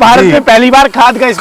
भारत में पहली बार खाद का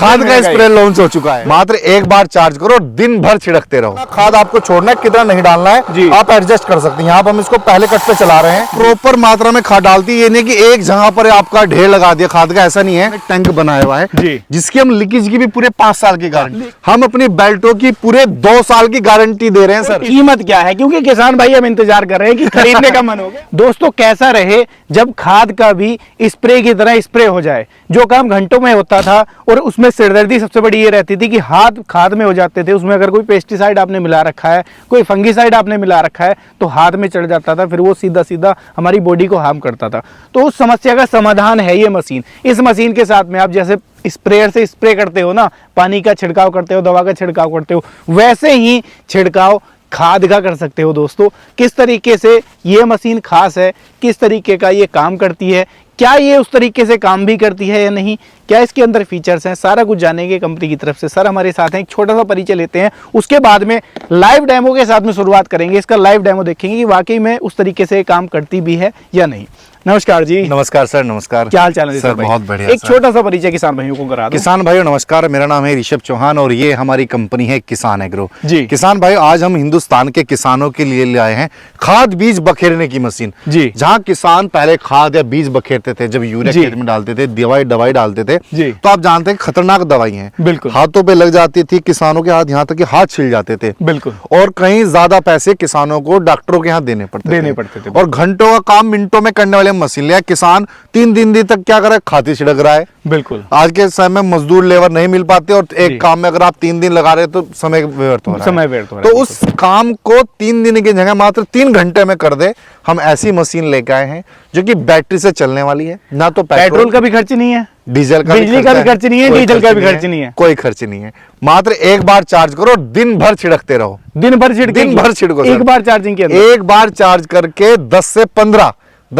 स्प्रे लॉन्च हो चुका है। मात्र एक बार चार्ज करो, दिन भर छिड़कते रहो। खाद आपको छोड़ना है, कितना नहीं डालना है आप एडजस्ट कर सकते हैं। यहाँ पर हम इसको पहले कट पे चला रहे हैं। प्रॉपर मात्रा में खाद डालती है, ये नहीं कि एक जगह पर आपका ढेर लगा दिया खाद का, ऐसा नहीं है। एक टैंक बनाया हुआ है जिसकी हम लीकेज की भी पूरे 5 साल की गारंटी, हम अपनी बेल्टों की पूरे 2 साल की गारंटी दे रहे हैं। सर कीमत क्या है, क्योंकि किसान भाई हम इंतजार कर रहे हैं कि खरीदने का मन हो गया। दोस्तों कैसा रहे जब खाद का भी स्प्रे की तरह स्प्रे हो जाए, जो काम घंटों में होता था और उसमें सिरदर्दी सबसे बड़ी ये रहती थी कि हाथ खाद में हो जाते थे। उसमें अगर कोई पेस्टिसाइड आपने मिला रखा है, कोई फंगीसाइड आपने मिला रखा है तो हाथ में चढ़ जाता था, फिर वो सीधा सीधा हमारी बॉडी को हार्म करता था। तो उस समस्या का समाधान है ये मशीन। इस मशीन के साथ में आप जैसे स्प्रेयर से स्प्रे करते हो ना, पानी का छिड़काव करते हो, दवा का छिड़काव करते हो, वैसे ही छिड़काव खाद का कर सकते हो। दोस्तों किस तरीके से ये मशीन खास है, किस तरीके का ये काम करती है, क्या ये उस तरीके से काम भी करती है या नहीं, क्या इसके अंदर फीचर्स हैं, सारा कुछ जानेंगे कंपनी की तरफ से। सर हमारे साथ हैं, एक छोटा सा परिचय लेते हैं, उसके बाद में लाइव डेमो के साथ में शुरुआत करेंगे। इसका लाइव डेमो देखेंगे कि वाकई में उस तरीके से काम करती भी है या नहीं। नमस्कार जी। नमस्कार सर। नमस्कार। क्या हाल चाल है सर? बहुत बढ़िया। एक छोटा सा परिचय किसान भाइयों को करा दो। किसान भाइयों नमस्कार, मेरा नाम है ऋषभ चौहान और ये हमारी कंपनी है किसान एग्रो जी। किसान भाई आज हम हिंदुस्तान के किसानों के लिए लाए हैं खाद बीज बखेरने की मशीन जी। जहाँ किसान पहले खाद या बीज बखेरते थे, जब यूरिया खेत में डालते थे, दवाई डालते थे जी। तो आप जानते हैं खतरनाक दवाई है, बिल्कुल हाथों पे लग जाती थी, किसानों के हाथ यहाँ तक कि हाथ छिल जाते थे, बिल्कुल। और कहीं ज्यादा पैसे किसानों को डॉक्टरों के यहाँ देने पड़ते थे। और घंटों का काम मिनटों में करने वाले मशीन लिया। किसान 3 दिन तक क्या करे, खाती छिड़क रहा है, बिल्कुल। आज के समय में मजदूर लेबर नहीं मिल पाते और एक काम में अगर आप 3 दिन लगा रहे तो समय व्यर्थ हो रहा है। तो उस काम को 3 दिन की जगह मात्र 3 घंटे में कर दे, हम ऐसी मशीन लेके आए हैं जो कि बैटरी से चलने वाली है। ना तो पेट्रोल का भी खर्च नहीं है, डीजल का बिजली का भी खर्च नहीं है, डीजल का भी खर्च नहीं है, कोई खर्च नहीं है। मात्र एक बार चार्ज करो, दिन भर छिड़कते रहो, दिन भर छिड़को। एक बार चार्जिंग के अंदर एक बार चार्ज करके 10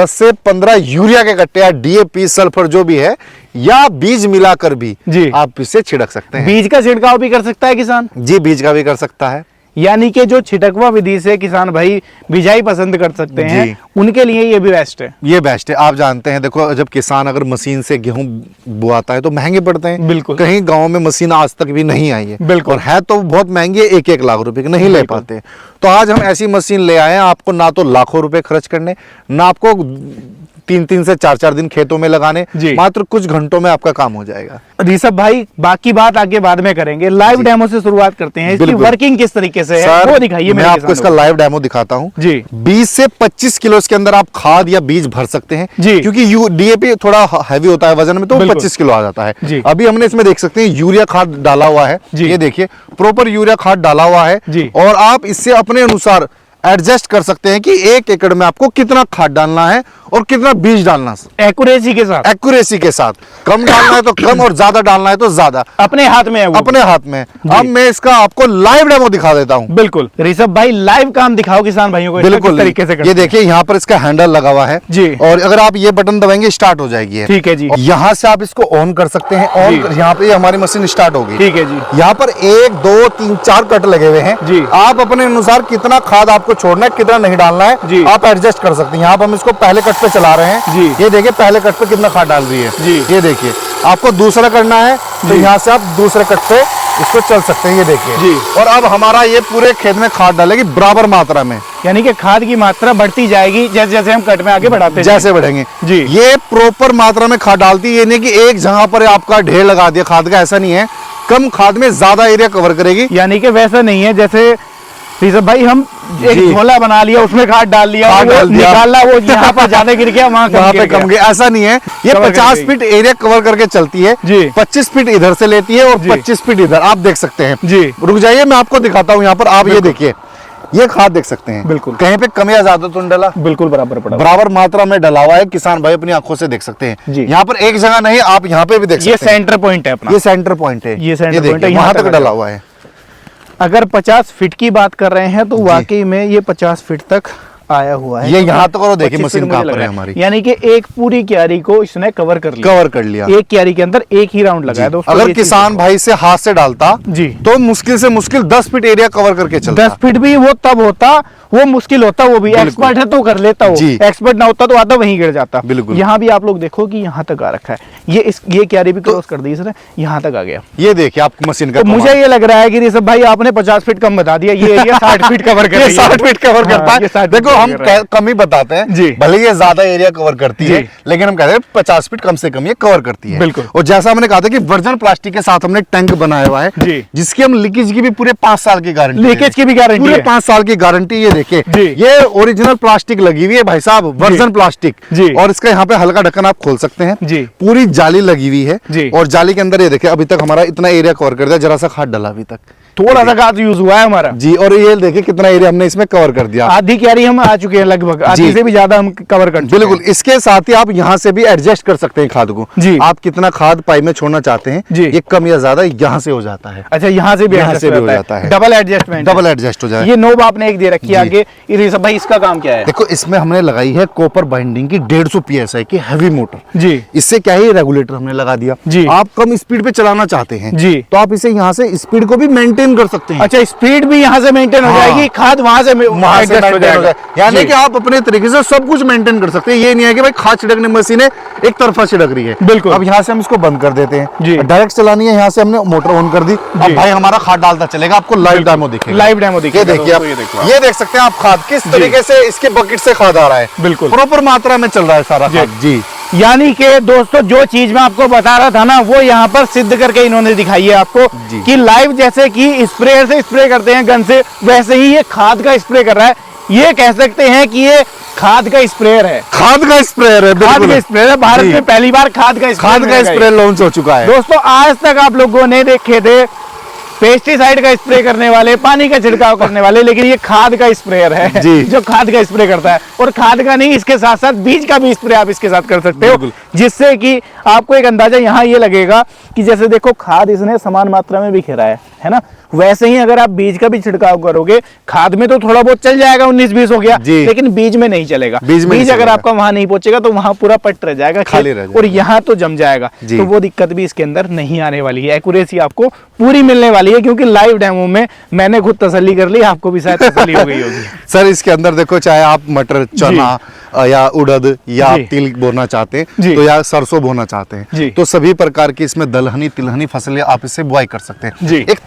से 15 यूरिया के कट्टे या डीएपी सल्फर जो भी है या बीज मिलाकर भी जी आप इसे छिड़क सकते हैं। बीज का छिड़काव भी कर सकता है किसान जी, बीज का भी कर सकता है। यानी कि जो छिटकवा विधि से किसान भाई बिजाई पसंद कर सकते हैं, उनके लिए ये भी बेस्ट है। ये बेस्ट है। आप जानते हैं, देखो जब किसान अगर मशीन से गेहूं बुआता है तो महंगे पड़ते हैं, बिल्कुल। कहीं गांव में मशीन आज तक भी नहीं आई है, बिल्कुल। और है तो बहुत महंगी है, 1-1 लाख रुपए की नहीं ले पाते। तो आज हम ऐसी मशीन ले आए हैं, आपको ना तो लाखों रुपए खर्च करने, ना आपको 3 से 4 दिन खेतों में लगाने, मात्र कुछ घंटों में आपका काम हो जाएगा। ऋषभ भाई बाकी बात आगे बाद में करेंगे, लाइव डेमो से शुरुआत करते हैं। इसकी वर्किंग किस तरीके से है वो दिखाइए। मैं आपको इसका लाइव डेमो दिखाता हूँ जी। 20 से 25 किलो इसके अंदर आप खाद या बीज भर सकते हैं जी, क्योंकि डीएपी थोड़ा हैवी होता है वजन में, तो 25 किलो आ जाता है। अभी हमने इसमें देख सकते हैं यूरिया खाद डाला हुआ है, ये देखिए प्रॉपर यूरिया खाद डाला हुआ है। और आप इससे अपने अनुसार एडजस्ट कर सकते हैं कि 1 एकड़ में आपको कितना खाद डालना है और कितना बीज डालना है, एक्यूरेसी के साथ। कम डालना है तो कम और ज्यादा डालना है तो ज्यादा, अपने हाथ में है वो। अपने हाथ में। अब मैं इसका आपको लाइव डेमो दिखा देता हूँ। बिल्कुल ऋषभ भाई लाइव काम दिखाओ किसान भाइयों को, बिल्कुल तरीके से। ये देखिए यहाँ पर इसका हैंडल लगा हुआ है जी, और अगर आप ये बटन दबाएंगे स्टार्ट हो जाएगी, ठीक है जी। यहाँ से आप इसको ऑन कर सकते हैं, और यहाँ पे हमारी मशीन स्टार्ट होगी, ठीक है जी। यहाँ पर 1, 2, 3, 4 कट लगे हुए हैं जी। आप अपने अनुसार कितना खाद आपको छोड़ना है, कितना नहीं डालना है जी, आप एडजस्ट कर सकते हैं। यहाँ पर हम इसको पहले कट पे चला रहे हैं जी। ये देखिए पहले कट पे कितना खाद डाल रही है जी। ये देखिए आपको दूसरा करना है तो यहाँ से आप दूसरे कट पे इसको चल सकते हैं, ये देखिए जी। और अब हमारा ये पूरे खेत में खाद डालेगी बराबर मात्रा में, यानी कि खाद की मात्रा बढ़ती जाएगी जैसे जैसे हम कट में आगे बढ़ाते जैसे बढ़ेंगे जी। ये प्रॉपर मात्रा में खाद डालती है, ये नहीं कि एक जगह पर आपका ढेर लगा दिया खाद का, ऐसा नहीं है। कम खाद में ज्यादा एरिया कवर करेगी, यानी कि वैसा नहीं है जैसे ऋषभ भाई हम एक झोला बना लिया, उसमें खाद डाल लिया, निकाला, वो यहाँ पर ज्यादा गिर गया, वहाँ पे कम गया, ऐसा नहीं है। ये 50 फीट एरिया कवर करके चलती है जी। 25 फीट इधर से लेती है और 25 फीट इधर, आप देख सकते हैं जी। रुक जाइए मैं आपको दिखाता हूँ। यहाँ पर आप ये देखिए, ये खाद देख सकते हैं, बिल्कुल। कहीं पे कम या ज्यादा तो नहीं डला, बिल्कुल बराबर मात्रा में डला हुआ है। किसान भाई अपनी आंखों से देख सकते हैं जी। यहाँ पर एक जगह नहीं, आप यहाँ पे भी देख सकते हैं। ये सेंटर पॉइंट है अपना, ये सेंटर पॉइंट है, ये सेंटर पॉइंट है, यहाँ तक डला हुआ है। अगर 50 फीट की बात कर रहे हैं तो वाकई में ये 50 फीट तक आया हुआ है। ये यहाँ तक और देखिए 25 मशीन फीट कहाँ मुझे पर लग है रहा हमारी। यानी कि एक पूरी क्यारी को इसने कवर कर लिया। एक क्यारी के अंदर एक ही राउंड लगाया दोस्तों। अगर किसान भाई से हाथ से डालता जी तो मुश्किल से मुश्किल 10 फीट एरिया कवर करके चलता। 10 फीट भी वो तब होता, वो मुश्किल होता, वो भी एक्सपर्ट है तो कर लेता, वो एक्सपर्ट ना होता तो आधा वहीं गिर जाता। बिल्कुल। यहाँ भी आप लोग देखो कि यहाँ तक आ रखा है, ये क्यारी भी क्रॉस कर दी इसने, यहाँ तक आ गया। ये देखिए आप मशीन का। तो मुझे ये लग रहा है कि ऋषभ भाई आपने 50 फीट कम बता दिया, ये एरिया 60 फीट कवर कर रही है। 60 फीट कवर करता है। देखो हम कम ही बताते हैं जी, भले ये ज्यादा एरिया कवर करती है, लेकिन हम कहते हैं 50 फीट कम से कम ये कवर करती है। बिल्कुल। और जैसा हमने कहा था कि वर्जन प्लास्टिक के साथ हमने टैंक बनाया हुआ है जी, जिसकी हम लीकेज की भी पूरे 5 साल की गारंटी, लीकेज की भी गारंटी पूरे है। 5 साल की गारंटी। ये देखिए ये ओरिजिनल प्लास्टिक लगी हुई है भाई साहब, वर्जन प्लास्टिक जी। और इसका यहाँ पे हल्का ढक्कन आप खोल सकते हैं जी। पूरी जाली लगी हुई है जी। और जाली के अंदर ये देखिए अभी तक हमारा इतना एरिया कवर कर दिया, जरा सा खाद डाला अभी तक, थोड़ा सा खाद यूज हुआ है हमारा जी। और ये देखिए कितना एरिया हमने इसमें कवर कर दिया, आधी क्यारी हम आ चुके हैं लगभग, आधी से भी ज्यादा हम कवर कर चुके हैं। बिल्कुल। इसके साथ ही आप यहाँ से भी एडजस्ट कर सकते हैं खाद को जी। आप कितना खाद पाइप में छोड़ना चाहते हैं जी, ये कम या ज्यादा यहाँ से हो जाता है। अच्छा, यहाँ से भी हो जाता है, डबल एडजस्टमेंट, डबल एडजस्ट हो जाए। ये नोब आपने एक दे रखी है आगे। ये सब भाई इसका काम क्या है? देखो इसमें हमने लगाई है कॉपर बाइंडिंग की 150 PSI की हैवी मोटर जी। इससे क्या है, रेगुलेटर हमने लगा दिया जी। आप कम स्पीड पे चलाना चाहते हैं जी, तो आप इसे यहाँ से स्पीड को भी मेंटेन कर सकते हैं। अच्छा, स्पीड भी यहाँ से मेंटेन हो जाएगी, खाद वहां से एडजस्ट हो जाएगा, यानी कि आप अपने तरीके से सब कुछ मेंटेन कर सकते हैं। ये नहीं है कि भाई खाद छिड़कने मशीन है एक तरफा छिड़क रही है। बिल्कुल। अब यहाँ से हम इसको बंद कर देते हैं, डायरेक्ट चलानी है, यहाँ से हमने मोटर ऑन कर दी, अब भाई हमारा खाद डालता चलेगा, आपको लाइव डेमो दिखेगा। लाइव डेमो दिखेगा। देखिए आप ये देख सकते हैं आप खाद किस तरीके से इसके बकेट से खाद आ रहा है, बिल्कुल प्रॉपर मात्रा में चल रहा है सारा खाद जी। यानी कि दोस्तों जो चीज मैं आपको बता रहा था ना, वो यहाँ पर सिद्ध करके इन्होंने दिखाई है आपको कि लाइव जैसे कि स्प्रेयर से स्प्रे करते हैं गन से, वैसे ही ये खाद का स्प्रे कर रहा है। ये कह सकते हैं कि ये खाद का स्प्रेयर है, खाद का स्प्रेयर है, खाद का स्प्रेयर है। भारत में पहली बार खाद का स्प्रेयर लॉन्च हो चुका है। दोस्तों आज तक आप लोगों ने देखे थे पेस्टिसाइड का स्प्रे करने वाले, पानी का छिड़काव करने वाले, लेकिन ये खाद का स्प्रेयर है जी। जो खाद का स्प्रे करता है, और खाद का नहीं, इसके साथ साथ बीज का भी स्प्रे आप इसके साथ कर सकते हो, जिससे कि आपको एक अंदाजा यहाँ ये लगेगा कि जैसे देखो खाद इसने समान मात्रा में बिखेरा है ना, वैसे ही अगर आप बीज का भी छिड़काव करोगे, खाद में तो थोड़ा बहुत चल जाएगा, 19-20 हो गया, लेकिन बीज में नहीं चलेगा। बीज अगर आपका वहां नहीं पहुंचेगा तो वहां पूरा पट रह जाएगा, खाली रह जाएगा, और यहाँ तो जम जाएगा। तो वो दिक्कत भी इसके अंदर नहीं आने वाली है, एक्यूरेसी आपको पूरी मिलने वाली है, क्योंकि लाइव डेमो में मैंने खुद तसल्ली कर ली, आपको भी शायद तसल्ली हो गई होगी। सर इसके अंदर देखो, चाहे आप मटर, चना या उड़द या आप तिल बोना चाहते हैं तो या सरसों बोना चाहते हैं, तो सभी प्रकार की इसमें दलहनी तिलहनी फसलें आप इससे बुआई कर सकते हैं। एक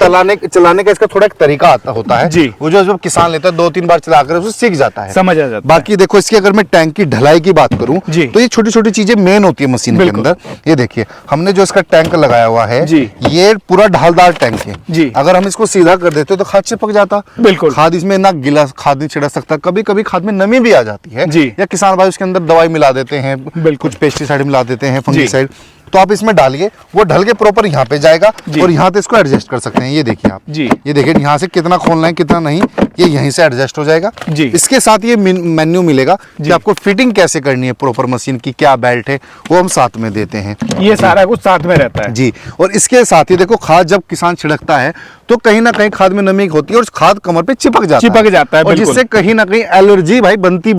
चलाने का इसका थोड़ा एक तरीका होता है जी। वो जो किसान लेता है 2-3 बार चलाकर उसे सीख जाता है, समझ आ जाता है। बाकी देखो इसकी अगर मैं टैंक की ढलाई की बात करूं तो ये छोटी छोटी चीजें मेन होती है मशीन के अंदर। ये देखिए हमने जो इसका टैंक लगाया हुआ है ये पूरा ढालदार टैंक है। अगर हम इसको सीधा कर देते तो खाद चिपक जाता, बिल्कुल खाद इसमें ना गिला खाद नहीं छिड़क सकता, कभी कभी खाद में नमी भी आ जाती है या किसान भाई उसके अंदर दवाई मिला देते हैं, कुछ पेस्टिसाइड मिला देते हैं, फंगिसाइड, तो आप इसमें डालिए, वो ढल के प्रॉपर यहाँ पे जाएगा और यहाँ पे इसको एडजस्ट कर सकते हैं। ये देखिए आप जी, ये देखिए यहाँ से कितना खोलना है कितना नहीं, ये यहीं से एडजस्ट हो जाएगा जी। इसके साथ ये मेन्यू मिलेगा कि आपको फिटिंग कैसे करनी है प्रॉपर मशीन की, क्या बेल्ट है वो हम साथ में देते हैं, ये सारा कुछ साथ में रहता है जी। और इसके साथ ही देखो खाद जब किसान छिड़कता है तो कहीं ना कहीं खाद में नमी होती है और खाद कमर पे चिपक जाता है, और जिससे कहीं ना कहीं एलर्जी भाई बनती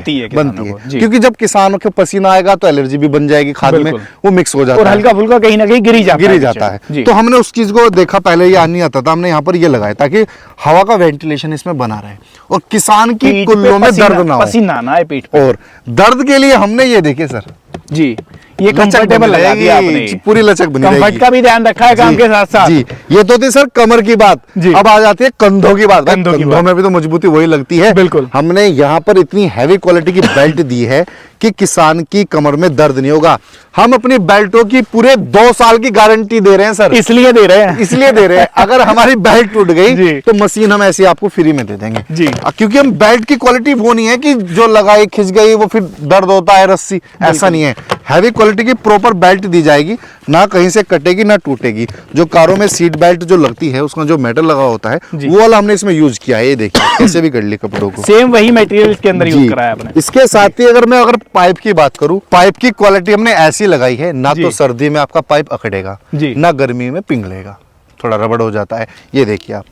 है, क्योंकि जब किसानों के पसीना आएगा तो एलर्जी भी बन जाएगी खाद में, वो मिक्स हो जाता है और हल्का फुल्का कहीं ना कहीं गिरी जाता है। तो हमने उस चीज को देखा, पहले ये नहीं आता था, हमने यहाँ पर ये लगाया ताकि हवा का वेंटिलेशन इसमें बना रहे और किसान की कुल्लों में दर्द ना हो, पसीना ना आए पीठ पे। और दर्द के लिए हमने ये देखे सर जी, ये कंफर्टेबल लगा दिया आपने, पूरी लचक बनी रहेगी, कंफर्ट का भी ध्यान रखा है काम के साथ साथ जी। ये तो थी सर कमर की बात, अब आ जाती है कंधों की बात। कंधों में भी तो मजबूती वही लगती है, बिल्कुल। हमने यहाँ पर इतनी हैवी क्वालिटी की बेल्ट दी है कि किसान की कमर में दर्द नहीं होगा। हम अपनी बेल्टों की पूरे 2 साल की गारंटी दे रहे हैं सर, इसलिए दे रहे हैं अगर हमारी बेल्ट टूट गई तो मशीन हम ऐसी आपको फ्री में दे देंगे जी, क्योंकि हम बेल्ट की क्वालिटी वो नहीं है कि जो लगाई खिंच गई वो फिर दर्द होता है रस्सी, ऐसा नहीं है। हैवी क्वालिटी की प्रॉपर बेल्ट दी जाएगी, ना कहीं से कटेगी ना टूटेगी। जो कारों में सीट बेल्ट जो लगती है उसका जो मेटल लगा होता है वो वाला हमने इसमें यूज किया है। ये देखिए कैसे भी कर ली कपड़ों को, सेम वही मटेरियल इसके अंदर यूज करा है आपने। इसके साथ ही अगर पाइप की बात करूं, पाइप की क्वालिटी हमने ऐसी लगाई है, ना तो सर्दी में आपका पाइप अकड़ेगा ना गर्मी में पिघलेगा, थोड़ा रबड़ हो जाता है। ये देखिए आप,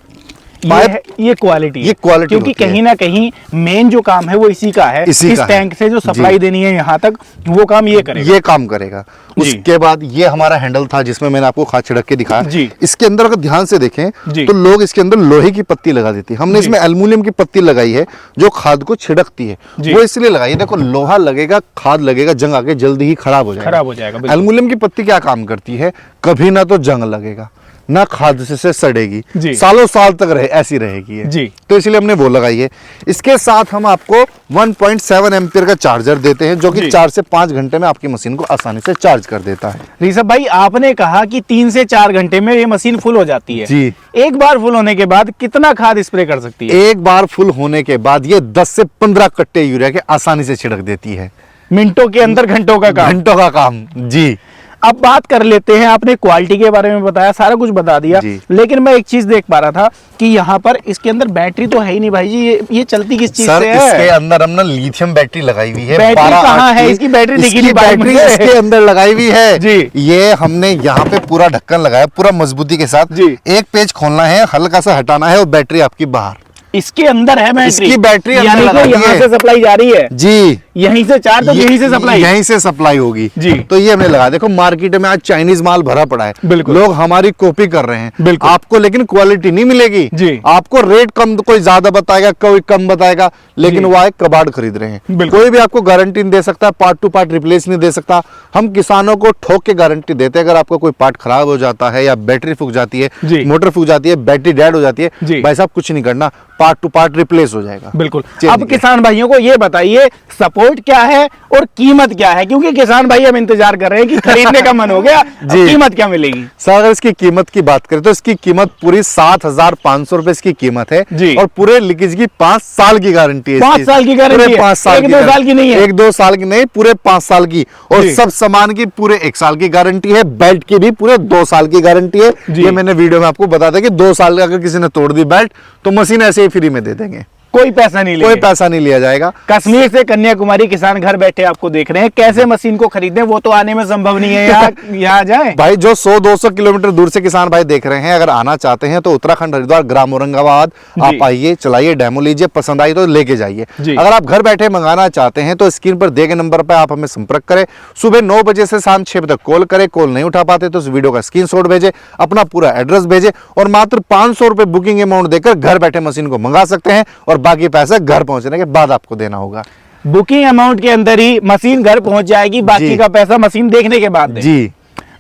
ये क्वालिटी ये क्वालिटी क्योंकि कहीं ना कहीं मेन जो काम है वो इसी का है। इस टैंक से जो सप्लाई देनी है यहाँ तक, वो काम ये करेगा। ये काम करेगा। उसके बाद ये हमारा हैंडल था जिसमें मैंने आपको खाद छिड़क के दिखाया। इसके अंदर अगर ध्यान से देखें तो लोग इसके अंदर लोहे की पत्ती लगा देती है, हमने इसमें एल्युमिनियम की पत्ती लगाई है जो खाद को छिड़कती है। वो इसलिए लगाई है, देखो लोहा लगेगा, खाद लगेगा, जंग आके जल्दी ही खराब हो जाएगा। एल्युमिनियम की पत्ती क्या काम करती है, कभी ना तो जंग लगेगा ना खाद से सड़ेगी, सालों साल तक ऐसी रहेगी है। तो इसलिए हमने वो लगाई है। इसके साथ हम आपको 1.7 एम्पियर का चार्जर देते हैं जो कि 4 से 5 घंटे में आपकी मशीन को आसानी से चार्ज कर देता है। ऋषभ भाई, आपने कहा कि 3 से 4 घंटे में ये मशीन फुल हो जाती है। जी। एक बार फुल होने के बाद कितना खाद स्प्रे कर सकती है? एक बार फुल होने के बाद ये 10 से 15 कट्टे यूरिया के आसानी से छिड़क देती है। मिनटों के अंदर घंटों का काम। जी। अब बात कर लेते हैं, आपने क्वालिटी के बारे में बताया, सारा कुछ बता दिया, लेकिन मैं एक चीज देख पा रहा था कि यहाँ पर इसके अंदर बैटरी तो है ही नहीं भाई जी। ये चलती किस चीज से है? इसके अंदर हमने लिथियम बैटरी लगाई हुई है। बैटरी कहाँ है? इसकी बैटरी दिखी नहीं, बैटरी इसके अंदर लगाई हुई है जी। ये हमने यहाँ पे पूरा ढक्कन लगाया पूरा मजबूती के साथ। एक पेज खोलना है, हल्का सा हटाना है और बैटरी आपकी बाहर। इसके अंदर है बैटरी? इसकी बैटरी यानी कि यहाँ से सप्लाई जा रही है जी, यहीं से चार्ज, तो यहीं से सप्लाई होगी जी। तो ये हमने लगा, देखो मार्केट में आज चाइनीज माल भरा पड़ा है, लोग हमारी कॉपी कर रहे हैं, आपको लेकिन क्वालिटी नहीं मिलेगी जी। आपको रेट कम, कोई ज्यादा बताएगा, कोई कम बताएगा, लेकिन वो एक कबाड़ खरीद रहे हैं। कोई भी आपको गारंटी नहीं दे सकता, पार्ट टू पार्ट रिप्लेस नहीं दे सकता। हम किसानों को ठोक के गारंटी देते हैं, अगर आपका कोई पार्ट खराब हो जाता है या बैटरी फूक जाती है, मोटर फूक जाती है, बैटरी डेड हो जाती है, भाई साहब कुछ नहीं करना, पार्ट टू पार्ट रिप्लेस हो जाएगा। बिल्कुल। अब किसान भाइयों को ये बताइए, सपोर्ट क्या है और कीमत क्या है, क्योंकि किसान भाई हम इंतजार कर रहे हैं कि खरीदने का मन हो गया, कीमत क्या मिलेगी? सर अगर इसकी कीमत की बात करें तो इसकी कीमत पूरी 7,500 रुपए इसकी कीमत है जी। और पूरे लीकेज की 5 साल की गारंटी है। 5 साल की गारंटी है? 5 साल 1-2 साल की नहीं है? 1-2 साल की नहीं, पूरे 5 साल की। और सब सामान की पूरे 1 साल की गारंटी है, बेल्ट की भी पूरे 2 साल की गारंटी है। ये मैंने वीडियो में आपको बता दिया कि 2 साल अगर किसी ने तोड़ दी बेल्ट तो मशीन ऐसे ही फ्री में दे देंगे, कोई पैसा नहीं लिया जाएगा। कश्मीर से कन्याकुमारी किसान घर बैठे आपको देख रहे हैं, कैसे मशीन को खरीदें, वो तो आने में संभव नहीं है, यहाँ जाए भाई। जो 100-200 किलोमीटर दूर से किसान भाई देख रहे हैं, अगर आना चाहते हैं तो उत्तराखंड हरिद्वार ग्राम औरंगाबाद आप आइए, चलाइए, डेमो लीजिए, पसंद आई तो लेके जाइए। अगर आप घर बैठे मंगाना चाहते हैं तो स्क्रीन पर दिए गए नंबर पर आप हमें संपर्क करें। सुबह 9 बजे से शाम 6 बजे तक कॉल करें, कॉल नहीं उठा पाते तो उस वीडियो का स्क्रीनशॉट भेजे, अपना पूरा एड्रेस भेजे और मात्र 500 रुपए बुकिंग अमाउंट देकर घर बैठे मशीन को मंगा सकते हैं और बाकी पैसा घर पहुंचने के बाद आपको देना होगा। बुकिंग अमाउंट के अंदर ही मशीन घर पहुंच जाएगी, बाकी का पैसा मशीन देखने के बाद जी।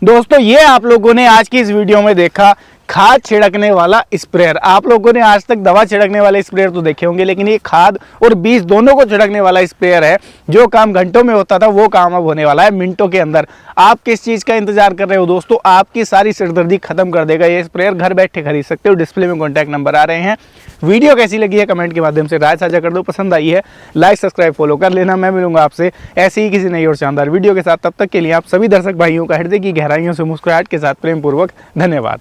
दोस्तों ये आप लोगों ने आज की इस वीडियो में देखा खाद छिड़कने वाला स्प्रेयर। आप लोगों ने आज तक दवा छिड़कने वाले स्प्रेयर तो देखे होंगे, लेकिन ये खाद और बीज दोनों को छिड़कने वाला स्प्रेयर है। जो काम घंटों में होता था वो काम अब होने वाला है मिनटों के अंदर। आप किस चीज़ का इंतजार कर रहे हो दोस्तों? आपकी सारी सिरदर्दी खत्म कर देगा ये स्प्रेयर। घर बैठे खरीद सकते हो, डिस्प्ले में कॉन्टैक्ट नंबर आ रहे हैं। वीडियो कैसी लगी है कमेंट के माध्यम से राय साझा कर दो, पसंद आई है लाइक सब्सक्राइब फॉलो कर लेना। मैं मिलूंगा आपसे ऐसी ही किसी नई और शानदार वीडियो के साथ। तब तक के लिए आप सभी दर्शक भाइयों का हृदय की गहराइयों से मुस्कुराहट के साथ प्रेम पूर्वक धन्यवाद।